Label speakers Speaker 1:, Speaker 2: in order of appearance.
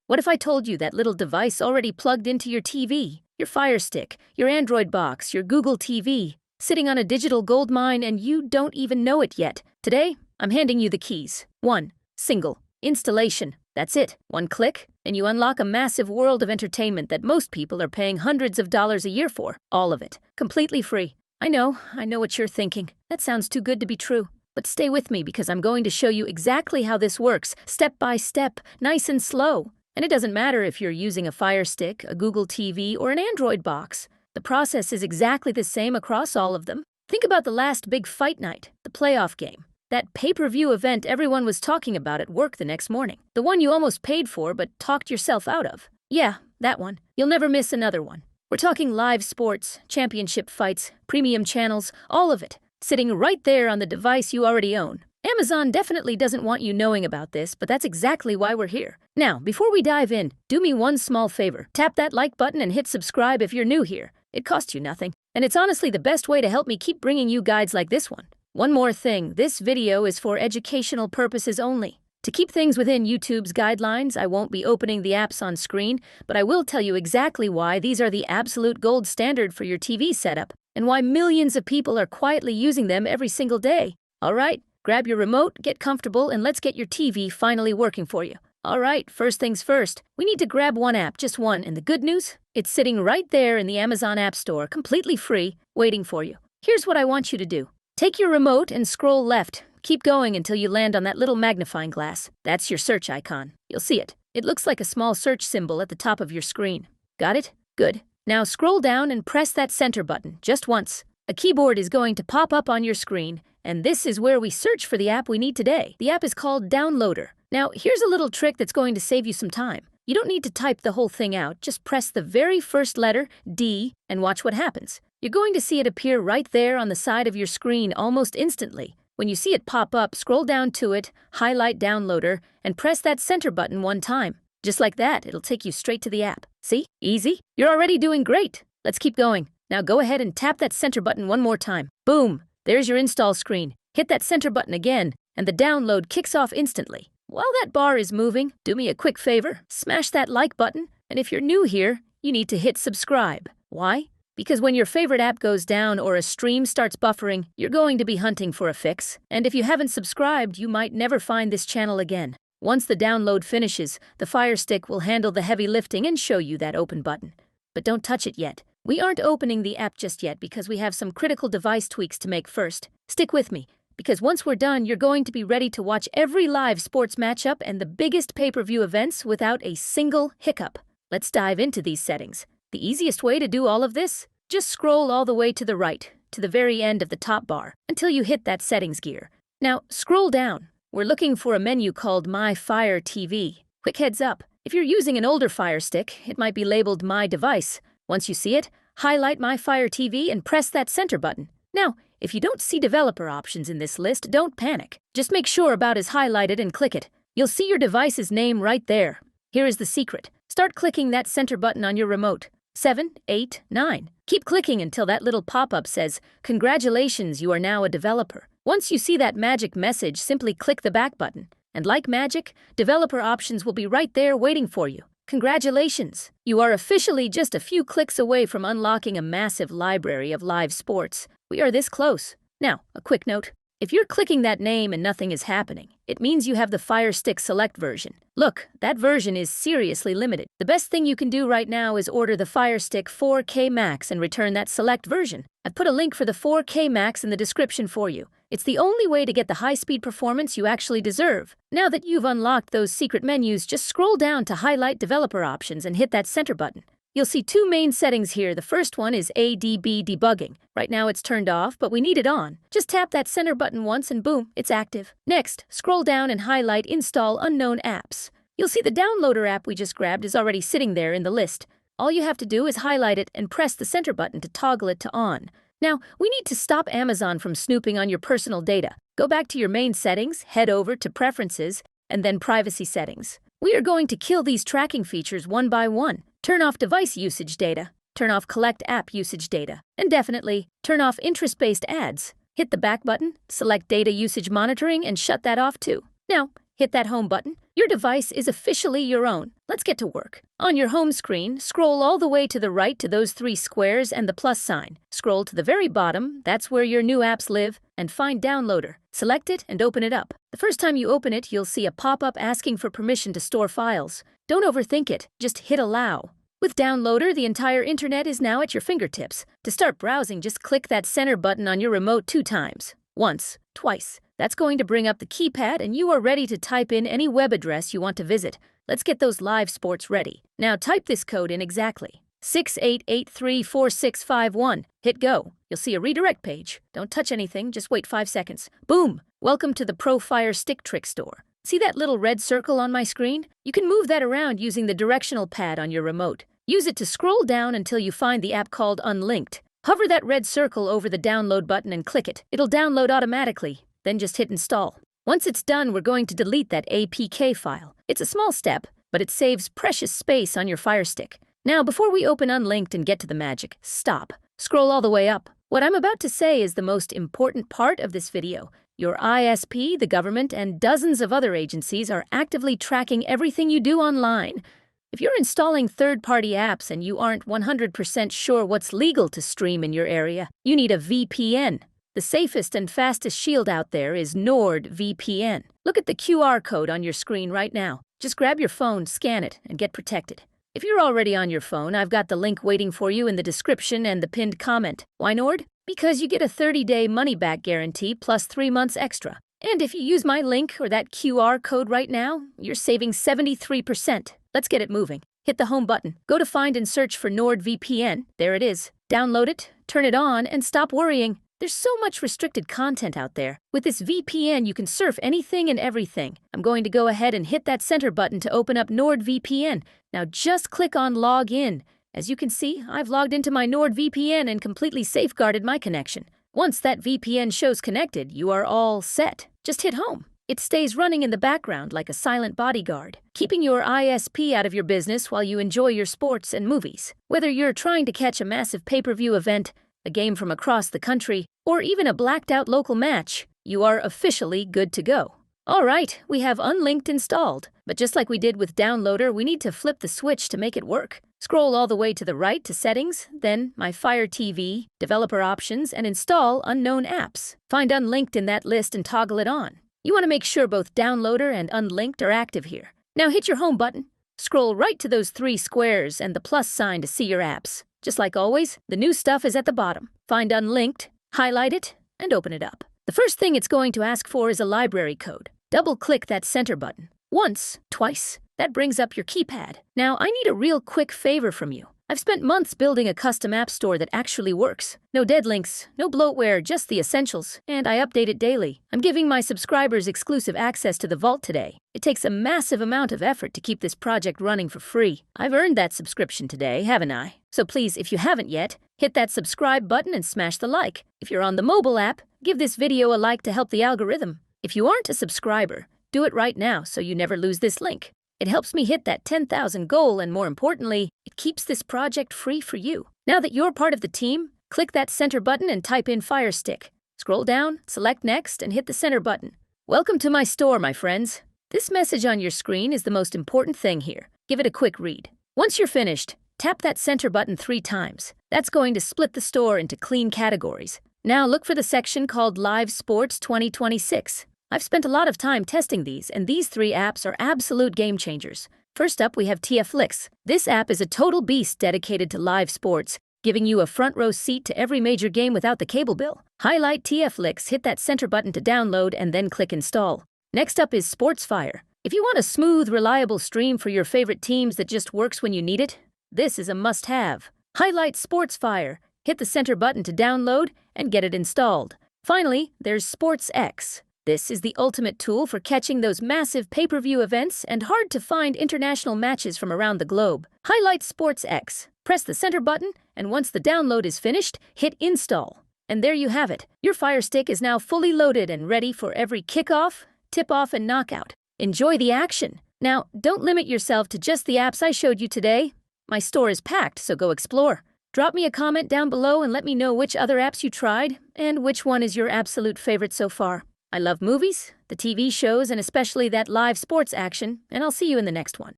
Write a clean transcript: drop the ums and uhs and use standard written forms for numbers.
Speaker 1: What if I told you that little device already plugged into your TV, your Fire Stick, your Android box, your Google TV, sitting on a digital gold mine and you don't even know it yet? Today, I'm handing you the keys. One single installation. That's it. One click, and you unlock a massive world of entertainment that most people are paying hundreds of dollars a year for. All of it. Completely free. I know what you're thinking. That sounds too good to be true. But stay with me because I'm going to show you exactly how this works, step by step, nice and slow. And it doesn't matter if you're using a Fire Stick, a Google TV, or an Android box. The process is exactly the same across all of them. Think about the last big fight night, the playoff game. That pay-per-view event everyone was talking about at work the next morning. The one you almost paid for but talked yourself out of. Yeah, that one. You'll never miss another one. We're talking live sports, championship fights, premium channels, all of it, sitting right there on the device you already own. Amazon definitely doesn't want you knowing about this, but that's exactly why we're here. Now, before we dive in, do me one small favor. Tap that like button and hit subscribe if you're new here. It costs you nothing. And it's honestly the best way to help me keep bringing you guides like this one. One more thing, this video is for educational purposes only. To keep things within YouTube's guidelines, I won't be opening the apps on screen, but I will tell you exactly why these are the absolute gold standard for your TV setup, and why millions of people are quietly using them every single day. Alright, grab your remote, get comfortable, and let's get your TV finally working for you. Alright, first things first, we need to grab one app, just one, and the good news? It's sitting right there in the Amazon App Store, completely free, waiting for you. Here's what I want you to do. Take your remote and scroll left. Keep going until you land on that little magnifying glass. That's your search icon. You'll see it. It looks like a small search symbol at the top of your screen. Got it? Good. Now scroll down and press that center button, just once. A keyboard is going to pop up on your screen, and this is where we search for the app we need today. The app is called Downloader. Now, here's a little trick that's going to save you some time. You don't need to type the whole thing out, just press the very first letter, D, and watch what happens. You're going to see it appear right there on the side of your screen almost instantly. When you see it pop up, scroll down to it, highlight Downloader, and press that center button one time. Just like that, it'll take you straight to the app. See? Easy? You're already doing great. Let's keep going. Now go ahead and tap that center button one more time. Boom! There's your install screen. Hit that center button again, and the download kicks off instantly. While that bar is moving, do me a quick favor, smash that like button, and if you're new here, you need to hit subscribe. Why? Because when your favorite app goes down or a stream starts buffering, you're going to be hunting for a fix. And if you haven't subscribed, you might never find this channel again. Once the download finishes, the Fire Stick will handle the heavy lifting and show you that open button. But don't touch it yet. We aren't opening the app just yet because we have some critical device tweaks to make first. Stick with me, because once we're done, you're going to be ready to watch every live sports matchup and the biggest pay-per-view events without a single hiccup. Let's dive into these settings. The easiest way to do all of this? Just scroll all the way to the right, to the very end of the top bar, until you hit that settings gear. Now, scroll down. We're looking for a menu called My Fire TV. Quick heads up, if you're using an older Fire Stick, it might be labeled My Device. Once you see it, highlight My Fire TV and press that center button. Now, if you don't see developer options in this list, don't panic. Just make sure About is highlighted and click it. You'll see your device's name right there. Here is the secret. Start clicking that center button on your remote. 7, 8, 9. Keep clicking until that little pop-up says, "Congratulations, you are now a developer." Once you see that magic message, simply click the back button. And like magic, developer options will be right there waiting for you. Congratulations! You are officially just a few clicks away from unlocking a massive library of live sports. We are this close. Now, a quick note. If you're clicking that name and nothing is happening, it means you have the Fire Stick Select version. Look, that version is seriously limited. The best thing you can do right now is order the Fire Stick 4K Max and return that Select version. I've put a link for the 4K Max in the description for you. It's the only way to get the high-speed performance you actually deserve. Now that you've unlocked those secret menus, just scroll down to highlight developer options and hit that center button. You'll see two main settings here. The first one is ADB debugging. Right now it's turned off, but we need it on. Just tap that center button once and boom, it's active. Next, scroll down and highlight Install Unknown Apps. You'll see the Downloader app we just grabbed is already sitting there in the list. All you have to do is highlight it and press the center button to toggle it to on. Now, we need to stop Amazon from snooping on your personal data. Go back to your main settings, head over to Preferences, and then Privacy Settings. We are going to kill these tracking features one by one. Turn off device usage data, turn off collect app usage data, and definitely turn off interest-based ads. Hit the back button, select data usage monitoring, and shut that off too. Now, hit that home button, Your device is officially your own. Let's get to work. On your home screen, scroll all the way to the right to those 3 squares and the plus sign. Scroll to the very bottom, that's where your new apps live, and find Downloader. Select it and open it up. The first time you open it, you'll see a pop-up asking for permission to store files. Don't overthink it, just hit Allow. With Downloader, the entire internet is now at your fingertips. To start browsing, just click that center button on your remote 2 times. Once, twice. That's going to bring up the keypad and you are ready to type in any web address you want to visit. Let's get those live sports ready. Now type this code in exactly. 68834651. Hit go. You'll see a redirect page. Don't touch anything, just wait 5 seconds. Boom! Welcome to the Pro Firestick Trick Store. See that little red circle on my screen? You can move that around using the directional pad on your remote. Use it to scroll down until you find the app called Unlinked. Hover that red circle over the download button and click it. It'll download automatically. Then just hit install. Once it's done, we're going to delete that APK file. It's a small step, but it saves precious space on your Firestick. Now, before we open Unlinked and get to the magic, stop. Scroll all the way up. What I'm about to say is the most important part of this video. Your ISP, the government, and dozens of other agencies are actively tracking everything you do online. If you're installing third-party apps and you aren't 100% sure what's legal to stream in your area, you need a VPN. The safest and fastest shield out there is NordVPN. Look at the QR code on your screen right now. Just grab your phone, scan it, and get protected. If you're already on your phone, I've got the link waiting for you in the description and the pinned comment. Why Nord? Because you get a 30-day money-back guarantee plus 3 months extra. And if you use my link or that QR code right now, you're saving 73%. Let's get it moving. Hit the home button. Go to find and search for NordVPN. There it is. Download it, turn it on, and stop worrying. There's so much restricted content out there. With this VPN, you can surf anything and everything. I'm going to go ahead and hit that center button to open up NordVPN. Now just click on Log In. As you can see, I've logged into my NordVPN and completely safeguarded my connection. Once that VPN shows connected, you are all set. Just hit home. It stays running in the background like a silent bodyguard, keeping your ISP out of your business while you enjoy your sports and movies. Whether you're trying to catch a massive pay-per-view event, a game from across the country, or even a blacked-out local match, you are officially good to go. All right, we have Unlinked installed, but just like we did with Downloader, we need to flip the switch to make it work. Scroll all the way to the right to Settings, then My Fire TV, Developer Options, and Install Unknown Apps. Find Unlinked in that list and toggle it on. You want to make sure both Downloader and Unlinked are active here. Now hit your home button. Scroll right to those 3 squares and the plus sign to see your apps. Just like always, the new stuff is at the bottom. Find Unlinked, highlight it, and open it up. The first thing it's going to ask for is a library code. Double-click that center button. Once, twice. That brings up your keypad. Now, I need a real quick favor from you. I've spent months building a custom app store that actually works. No dead links, no bloatware, just the essentials, and I update it daily. I'm giving my subscribers exclusive access to the vault today. It takes a massive amount of effort to keep this project running for free. I've earned that subscription today, haven't I? So please, if you haven't yet, hit that subscribe button and smash the like. If you're on the mobile app, give this video a like to help the algorithm. If you aren't a subscriber, do it right now so you never lose this link. It helps me hit that 10,000 goal, and more importantly, it keeps this project free for you. Now that you're part of the team, click that center button and type in Firestick. Scroll down, select Next, and hit the center button. Welcome to my store, my friends. This message on your screen is the most important thing here. Give it a quick read. Once you're finished, tap that center button 3 times. That's going to split the store into clean categories. Now look for the section called Live Sports 2026. I've spent a lot of time testing these, and these 3 apps are absolute game changers. First up, we have TFlix. This app is a total beast dedicated to live sports, giving you a front row seat to every major game without the cable bill. Highlight TFlix, hit that center button to download, and then click Install. Next up is SportsFire. If you want a smooth, reliable stream for your favorite teams that just works when you need it, this is a must-have. Highlight SportsFire, hit the center button to download, and get it installed. Finally, there's SportsX. This is the ultimate tool for catching those massive pay-per-view events and hard-to-find international matches from around the globe. Highlight SportsX, press the center button, and once the download is finished, hit Install. And there you have it. Your Fire Stick is now fully loaded and ready for every kickoff, tip-off, and knockout. Enjoy the action. Now, don't limit yourself to just the apps I showed you today. My store is packed, so go explore. Drop me a comment down below and let me know which other apps you tried and which one is your absolute favorite so far. I love movies, the TV shows, and especially that live sports action, and I'll see you in the next one.